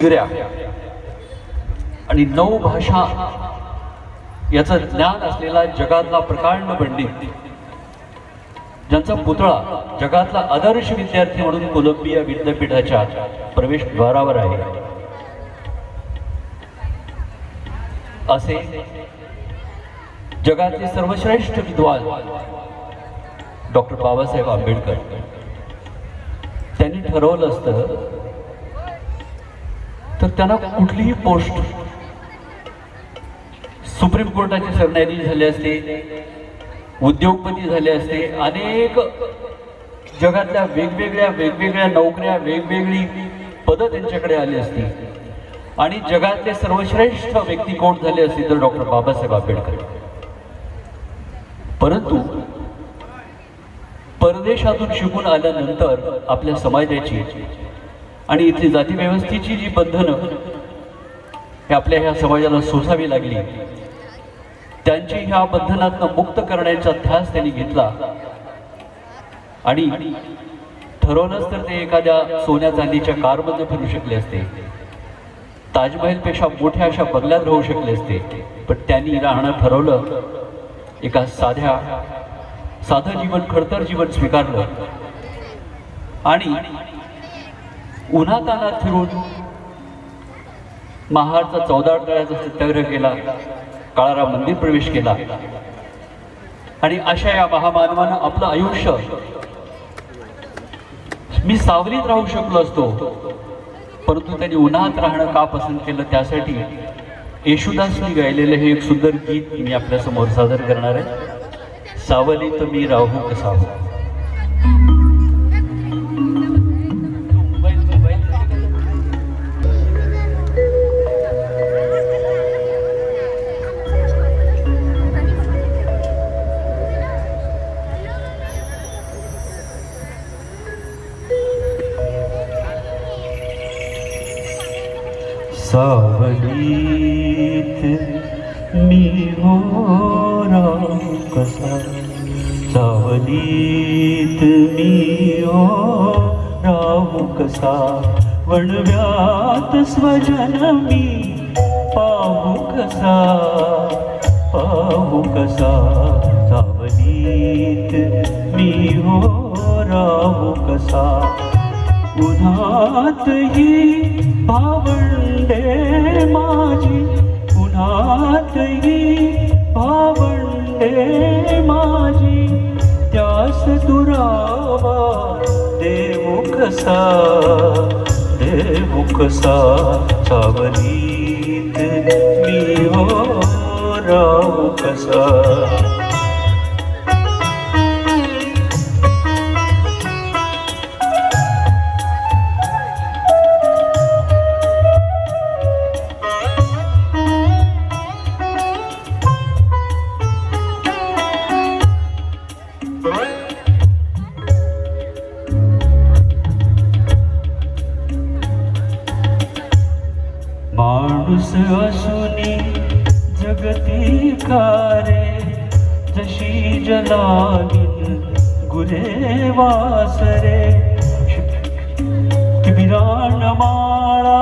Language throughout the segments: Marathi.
डिग्र्या आणि 9 भाषा याचं ज्ञान असलेला जगातला प्रकांड पंडित, ज्यांचा पुतळा जगातला आदर्श विद्यार्थी म्हणून कोलंबिया विद्यापीठाच्या प्रवेशद्वारावर आहे, असे जगातले सर्वश्रेष्ठ विद्वान डॉक्टर बाबासाहेब आंबेडकर त्यांनी ठरवलं असतं तर त्यांना कुठलीही पोस्ट सुप्रीम कोर्टाचे सरन्यायाधीश झाले असते, उद्योगपती झाले असते, अनेक जगातल्या वेगवेगळ्या नोकऱ्या, वेगवेगळी पदं त्यांच्याकडे आली असती आणि जगातले सर्वश्रेष्ठ व्यक्ती कोण झाले असते तर डॉक्टर बाबासाहेब आंबेडकर. परंतु परदेशातून शिकून आल्यानंतर आपल्या समाजाची आणि इथली जाती व्यवस्थेची जी बंधनं हे आपल्या ह्या समाजाला सोसावी लागली, त्यांची ह्या बंधनातून मुक्त करण्याचा ध्यास त्यांनी घेतला आणि ठरवलंच तर ते एखाद्या सोन्या चांदीच्या कारमध्ये फिरू शकले असते, ताजमहलपेक्षा मोठ्या अशा बंगल्यात राहू शकले असते, पण त्यांनी राहणं ठरवलं, एका साधं जीवन, खडतर जीवन स्वीकारलं आणि उन्हातान्हात फिरून महाडचा 14 तळ्याचा सत्याग्रह केला, काळाराम मंदिर प्रवेश केला आणि अशा या महामानवानं आपलं आयुष्य, मी सावलीत राहू शकलो असतो परंतु त्यांनी उन्हात राहणं का पसंत केलं, त्यासाठी येशुदासनी गायलेलं हे एक सुंदर गीत मी आपल्या समोर सादर करणार आहे. सावलीत मी राहू कसा हो. सावलीत मी हो राहू कसा, सावलीत मी हो राहू कसा, वणव्यात स्वजन मी पाहू कसा, सावलीत मी हो राहू कसा, उन्हात ही भावंडे माझी, उन्हात ही भावंडे माझी, त्यास दुरावा देऊ कसा, सावलीत मी हो राहू कसा. माणूस असुनी जगती कारे, जशी जलालीन गुरे वासरे, विरान माळा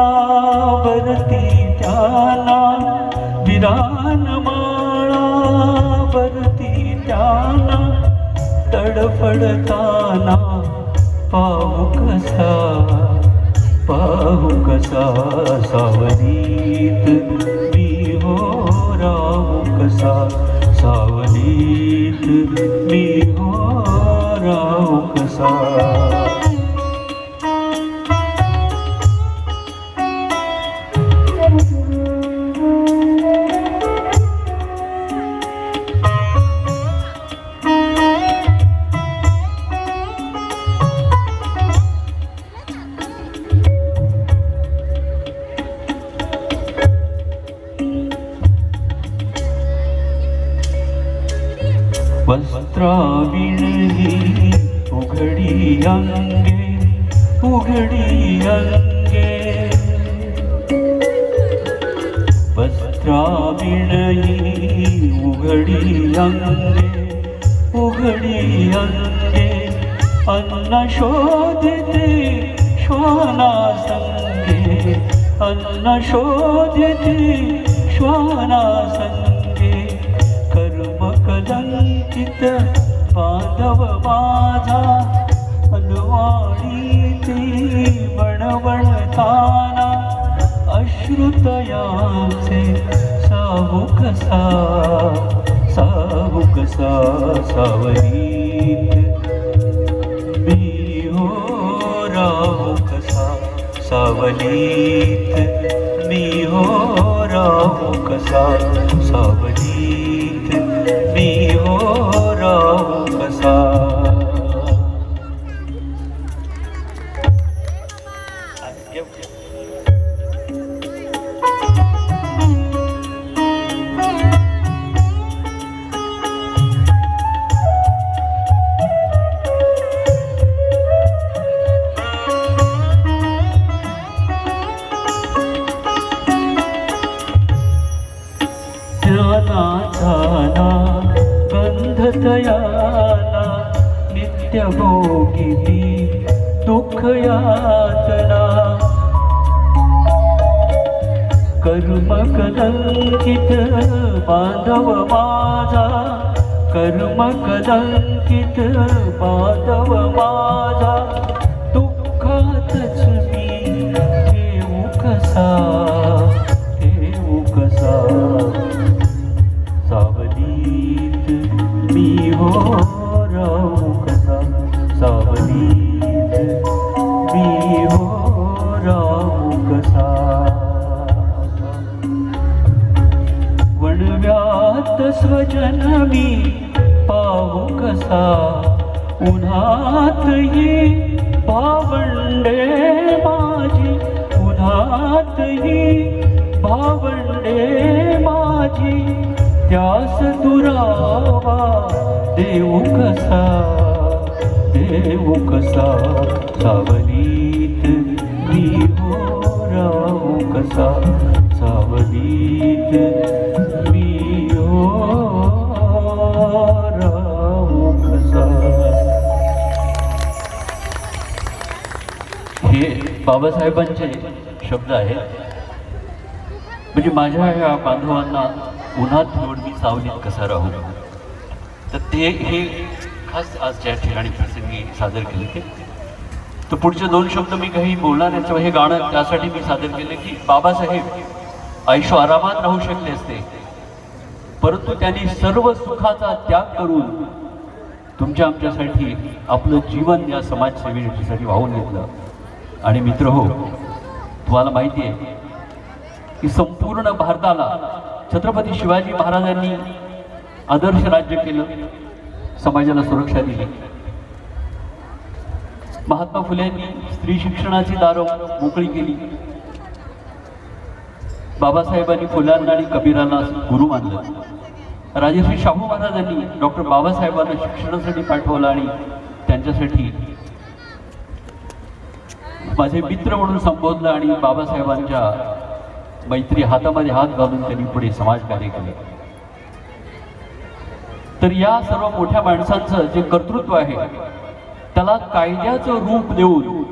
भरती त्याला, विरान माळा भरती त्याला, तडफडताना पाहू कसा, सावलीत मी हो राहू कसा, सावलीत मी हो राहू कसा. वस्त्राविणही उघडी अंगे, वस्त्राविणही उघडी अंगे, अन्न शोधते श्वाना संगे, अन्न शोधिती श्वाना संगे कर्म कलंकित बांधव माझा अनवाणी ती वणवणताना अश्रुतयाचे साहू कसा सावरीत मी हो राहू कसा सावलीत मी हो राहू कसा सावलीत मी हो राहू कसा. ध्यानाचाना गंधतयाना नित्यभोगिनी दुःखयातना कर्म कलंकित बांधव माझा कर्म कलंकित बांधव माझा दुःखातच मी ठेवू कसा सावलीत मी हो राहू कसा सावलीत मी हो राहू कसा. वणव्यात स्वजन मी पाहू कसा उन्हातही भावंडे माझी उन्हातही भावंडे माझी त्यास दुरावा देऊ कसा सावलीत मी हो राहू कसा सावलीत मी हो राहू कसा. हे बाबासाहेबांचे शब्द आहेत. म्हणजे माझ्या या बांधवांना उन्हात ठेवून मी सावलीत कसा राहू. तर ते हे खास आज ज्या ठिकाणी प्रसंगी सादर केले ते. तर पुढचे दोन शब्द मी काही बोलणार याचं हे गाणं त्यासाठी मी सादर केले की बाबासाहेब आयुष्य आरामात राहू शकले असते, परंतु त्यांनी सर्व सुखाचा त्याग करून तुमच्या आमच्यासाठी आपलं जीवन या समाजसेवेसाठी वाहून घेतलं. आणि मित्र हो, तुम्हाला माहिती आहे की संपूर्ण भारताला छत्रपती शिवाजी महाराजांनी आदर्श राज्य केलं, समाजाला सुरक्षा दिली. महात्मा फुलेंनी स्त्री शिक्षणाची दारं मोकळी केली. बाबासाहेबांनी फुलांना आणि कबीरांना गुरु मानलं. राजर्षी शाहू महाराजांनी डॉक्टर बाबासाहेबांना शिक्षणासाठी पाठवलं आणि त्यांच्यासाठी माझे मित्र म्हणून संबोधलं आणि बाबासाहेबांच्या मैत्री हातामध्ये हात घालून त्यांनी पुढे समाजकार्य केले. तर या सर्व मोठ्या माणसांचं जे कर्तृत्व आहे त्याला कायद्याचं रूप देऊन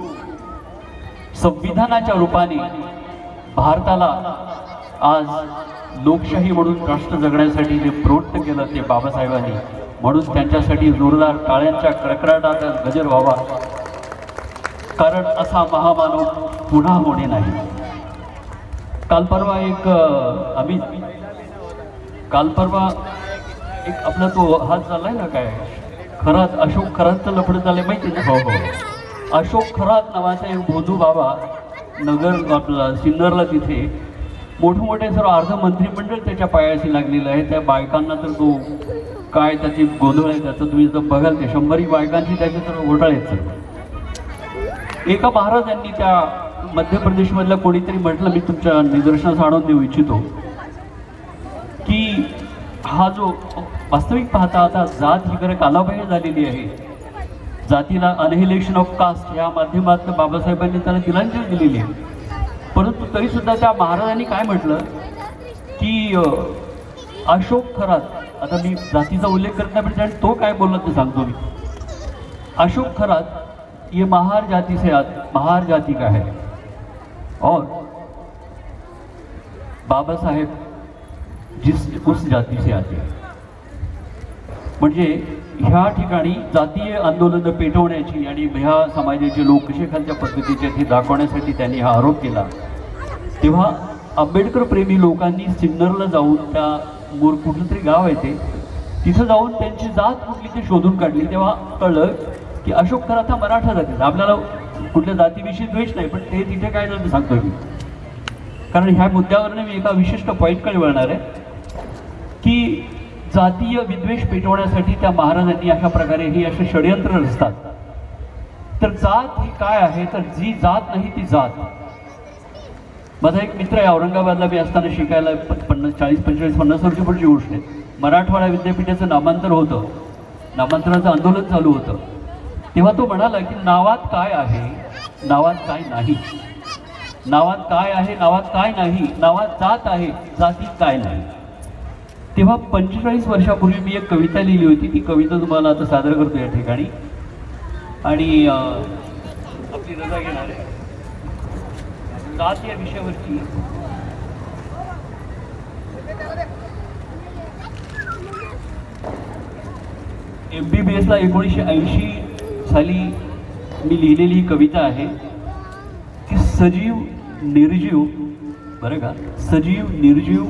संविधानाच्या रूपाने भारताला आज लोकशाही म्हणून राष्ट्र जगण्यासाठी जे प्रवृत्त केलं ते बाबासाहेबांनी. म्हणून त्यांच्यासाठी जोरदार टाळ्यांच्या कडकडाटाचा गजर व्हावा, कारण असा महामानव पुन्हा होणे नाही. काल परवा एक आपला तो हात झालाय ना, काय खरात अशोक खरातचं लफडं झालंय माहिती ना. हो. अशोक खरात नावाचा एक भोदू बाबा नगर आपला सिन्नरला तिथे मोठमोठे सर्व अर्ध मंत्रिमंडळ त्याच्या पायाशी लागलेलं आहे. त्या बायकांना तर तो काय त्याची गोंधळ आहे त्याचं तुम्ही जर बघाल ते 100 बायकांची त्याचे तर घोटाळ्याचं. एका महाराजांनी त्या मध्य प्रदेशमधल्या कोणीतरी म्हटलं, मी तुमच्या निदर्शनास आणून देऊ इच्छितो की हा जो वास्तविक पाहता आता जात ही खरं कालाबाह्य झालेली आहे. जातीला अनहिलेशन ऑफ कास्ट या माध्यमातून बाबासाहेबांनी त्याला तिलांजली दिलेली आहे. परंतु तरी सुद्धा त्या महाराजांनी काय म्हटलं की अशोक खरात, आता मी जातीचा उल्लेख करत नाही पण तो काय बोलला ते सांगतो मी. अशोक खरात ये महार जाति का है और बाबा साहेब जिस उस जाती से आते हैं. म्हणजे ह्या ठिकाणी जातीय आंदोलन पेटवण्याची आणि ह्या समाजाचे लोक कसे खालच्या पद्धतीचे हे दाखवण्यासाठी त्यांनी हा आरोप केला. तेव्हा आंबेडकर प्रेमी लोकांनी सिन्नरला जाऊन त्या कुठलं तरी गाव आहे ते तिथं जाऊन त्यांची जात कुठली ते शोधून काढली. तेव्हा कळलं की अशोक खरात हा मराठा जातीचा. आपल्याला कुठल्या जातीविषयी द्वेष नाही, पण ते तिथे काय झालं सांगतोय मी, कारण ह्या मुद्द्यावरनं मी एका विशिष्ट पॉईंटकडे वळणार आहे की जातीय विद्वेष पेटवण्यासाठी त्या महाराजांनी अशा प्रकारे ही असे षडयंत्र रचतात. तर जात ही काय आहे, तर जी जात नाही ती जात. माझा एक मित्र आहे, औरंगाबादला मी असताना शिकायला 40-45-50 वर्षापूर्वीची गोष्ट आहे. मराठवाडा विद्यापीठाचं नामांतर होतं, नामांतराचं आंदोलन चालू होतं. तेव्हा तो म्हणाला की नावात काय आहे, नावात काय नाही. नावात काय आहे, नावात काय नाही. नावात जात आहे, जातीत काय नाही. तेव्हा 45 वर्षापूर्वी मी एक कविता लिहिली होती. ती कविता तुम्हाला आता सादर करतो या ठिकाणी आणि आपली रजा घेणार आहे. जात या विषयावरची MBBS ला 1980 साली मी लिहिलेली ही कविता आहे की सजीव निर्जीव, बरं का, सजीव निर्जीव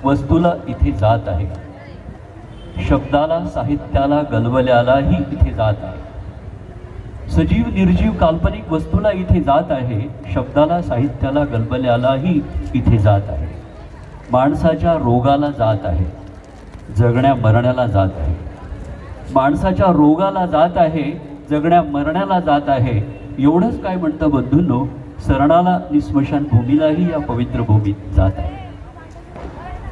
वस्तूला इथे जात आहे, शब्दाला साहित्याला गलबल्यालाही इथे जात आहे. सजीव निर्जीव काल्पनिक वस्तूला इथे जात आहे, शब्दाला साहित्याला गलबल्यालाही इथे जात आहे. माणसाच्या रोगाला जात आहे, जगण्या मरण्याला जात आहे. माणसाच्या रोगाला जात आहे, जगण्या मरण्याला जात आहे. एवढंच काय म्हणतं बंधूंनो, सरणाला निस्मशान भूमीलाही या पवित्र भूमीत जात आहे.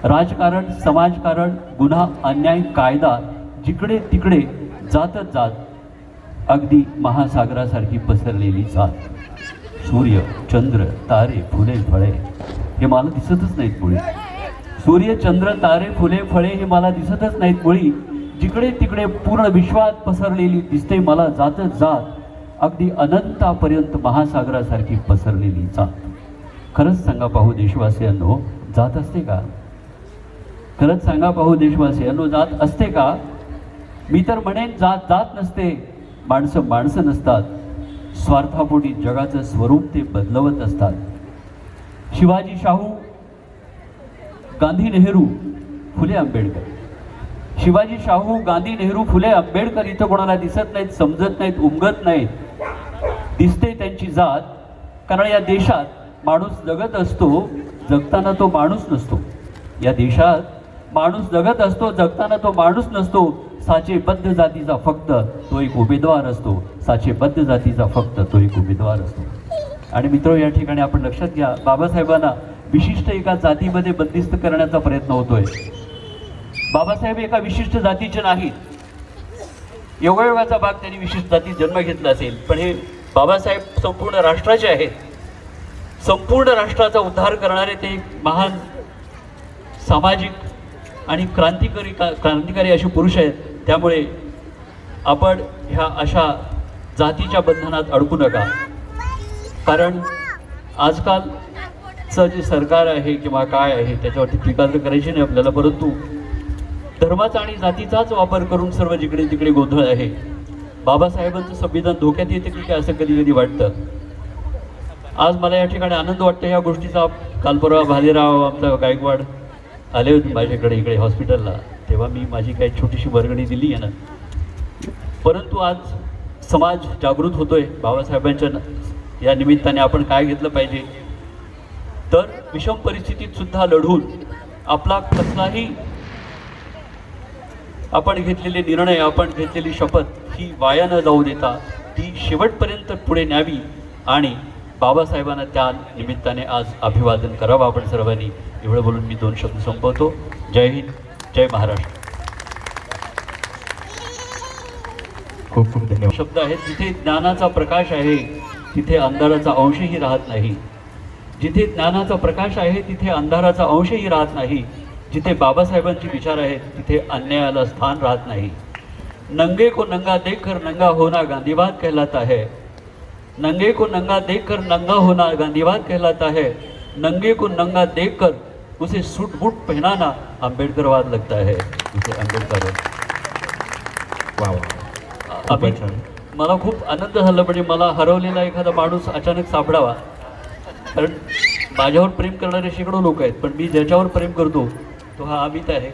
राजकारण, समाजकारण, गुन्हा, अन्याय, कायदा जिकडे तिकडे जातच जात, अगदी महासागरासारखी पसरलेली जात. सूर्य, चंद्र, तारे, फुले, फळे हे मला दिसतच नाहीत मुळी. सूर्य, चंद्र, तारे, फुले, फळे हे मला दिसतच नाहीत मुळी. जिकडे तिकडे पूर्ण विश्वात पसरलेली दिसते मला जातच जात, अगदी अनंतापर्यंत महासागरासारखी पसरलेली जात. खरंच सांगा पाहू देशवासियांनो, जात असते का? खरंच सांगा पाहू देशवासियांनो, जात असते का? मी तर म्हणेन जात जात नसते, माणसं माणसं नसतात. स्वार्थापोटी जगाचं स्वरूप ते बदलवत असतात. शिवाजी, शाहू, गांधी, नेहरू, फुले, आंबेडकर. शिवाजी, शाहू, गांधी, नेहरू, फुले, आंबेडकर इथं कोणाला दिसत नाहीत, समजत नाहीत, उमगत नाहीत. दिसते त्यांची जात, कारण या देशात माणूस जगत असतो, जगताना तो माणूस नसतो. या देशात माणूस जगत असतो, जगताना तो माणूस नसतो. साचेबद्ध जातीचा फक्त तो एक उमेदवार असतो. साचेबद्ध जातीचा फक्त तो एक उमेदवार असतो. आणि मित्र, या ठिकाणी आपण लक्षात घ्या, बाबासाहेबांना विशिष्ट एका जातीमध्ये बंदिस्त करण्याचा प्रयत्न होतोय. बाबासाहेब एका विशिष्ट जातीचे नाहीत. योगायोगाचा भाग त्यांनी विशिष्ट जातीत जन्म घेतला असेल, पण हे बाबासाहेब संपूर्ण राष्ट्राचे आहेत. संपूर्ण राष्ट्राचा उद्धार करणारे ते महान सामाजिक आणि क्रांतिकारी असे पुरुष आहेत. त्यामुळे आपण ह्या अशा जातीच्या बंधनात अडकू नका. कारण आजकालचं जे सरकार आहे किंवा काय आहे त्याच्यावरती टीका तर करायची नाही आपल्याला, परंतु धर्माचा आणि जातीचाच वापर करून सर्व जिकडे तिकडे गोंधळ आहे. बाबासाहेबांचं संविधान धोक्यात येते की काय असं कधी कधी वाटतं. आज मला या ठिकाणी आनंद वाटतो या गोष्टीचा. काल परवा भालेराव आमचा गायकवाड आले होते माझ्याकडे इकडे हॉस्पिटलला, तेव्हा मी माझी काही छोटीशी वर्गणी दिली आहे ना. परंतु आज समाज जागृत होतोय. बाबासाहेबांच्या या निमित्ताने आपण काय घेतलं पाहिजे, तर विषम परिस्थितीत सुद्धा लढून आपला कसलाही आपण घेतलेले निर्णय, आपण घेतलेली शपथ ही वाया न जाऊ देता ती शेवटपर्यंत पुढे न्यावी आणि बाबासाहेबांना त्या निमित्ताने आज अभिवादन करावं आपण सर्वांनी. एवढं बोलून मी 2 शब्द संपवतो. जय हिंद, जय महाराष्ट्र. खूप खूप धन्यवाद. शब्द आहेत, जिथे ज्ञानाचा प्रकाश आहे तिथे अंधाराचा अंशही राहत नाही. जिथे ज्ञानाचा प्रकाश आहे तिथे अंधाराचा अंशही राहत नाही. जिथे बाबासाहेबांचे विचार आहेत तिथे अन्यायाला स्थान राहत नाही. नंगे को नंगा देखकर नंगा होना गांधीवाद कहलाता है. नंगे को नंगा देखकर नंगा होना गांधीवाद कहलाता है. नंगे को नंगा देखकर उसे सूट बूट पहनाना अम्बेडकरवाद लगता है, उसे आंबेडकर. वा वा, अभि खूपच छान. मला खूप आनंद झाला, म्हणजे मला हरवलेला एखादा माणूस अचानक सापडावा. कारण माझ्यावर प्रेम करणारे शेकडो लोक आहेत, पण मी ज्याच्यावर प्रेम करतो तो हा अमित आहे.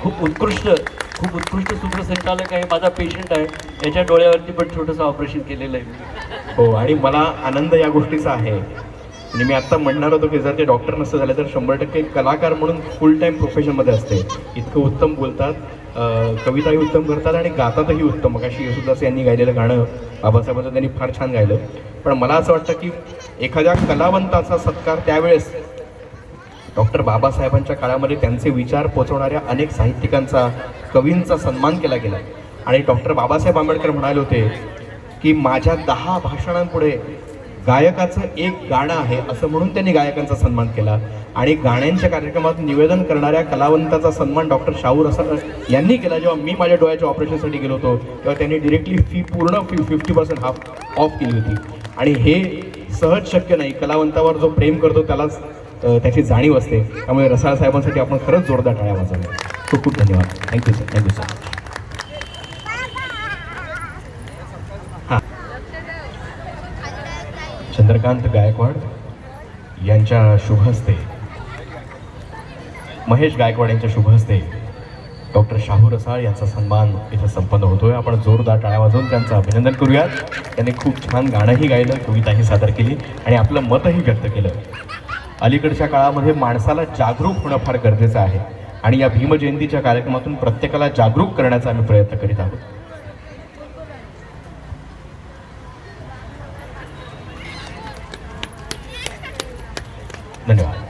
खूप उत्कृष्ट सूत्रसंचालक आहे, माझा पेशंट आहे. याच्या डोळ्यावरती पण छोटंसं ऑपरेशन केलेलं आहे मी. हो, आणि मला आनंद या गोष्टीचा आहे. म्हणजे मी आत्ता म्हणणार होतो की जर ते डॉक्टर नसतं झाले तर 100% कलाकार म्हणून फुल टाईम प्रोफेशनमध्ये असते. इतकं उत्तम बोलतात, कविताही उत्तम करतात आणि गातातही उत्तम. मगाशी येशुदास यांनी गायलेलं गाणं बाबासाहेबांचं त्यांनी फार छान गायलं. पण मला असं वाटतं की एखाद्या कलावंताचा सत्कार त्यावेळेस डॉक्टर बाबासाहेबांच्या काळामध्ये त्यांचे विचार पोचवणाऱ्या अनेक साहित्यिकांचा, कवींचा सन्मान केला गेला. आणि डॉक्टर बाबासाहेब आंबेडकर म्हणाले होते की माझ्या 10 भाषणांपुढे गायकाचं एक गाणं आहे, असं म्हणून त्यांनी गायकांचा सन्मान केला. आणि गाण्यांच्या कार्यक्रमात निवेदन करणाऱ्या कलावंताचा सन्मान डॉक्टर शाहू रसाळ यांनी केला. जेव्हा मी माझ्या डोळ्याच्या ऑपरेशनसाठी गेलो होतो तेव्हा त्यांनी डिरेक्टली पूर्ण 50% हाफ ऑफ केली होती. आणि हे सहज शक्य नाही. कलावंतावर जो प्रेम करतो त्यालाच त्याची जाणीव असते. त्यामुळे रसाळ साहेबांसाठी आपण खरंच जोरदार टाळ्या वाजवल्या. खूप खूप धन्यवाद. Thank you sir, thank you sir. हां, चंद्रकांत गायकवाड यांच्या शुभ हस्ते, महेश गायकवाड यांच्या शुभ हस्ते डॉक्टर शाहू रसाळ यांचा सन्मान इथं संपन्न होतोय. आपण जोरदार टाळ्या वाजवून त्यांचं अभिनंदन करूयात. त्यांनी खूप छान गाणंही गायलं, कविताही सादर केली आणि आपलं मतही व्यक्त केलं. अलीकडच्या काळामध्ये माणसाला जागरूक होणं फार गरजेचं आहे आणि या भीमजयंतीच्या कार्यक्रमातून प्रत्येकाला जागरूक करण्याचा आम्ही प्रयत्न करीत आहोत. धन्यवाद.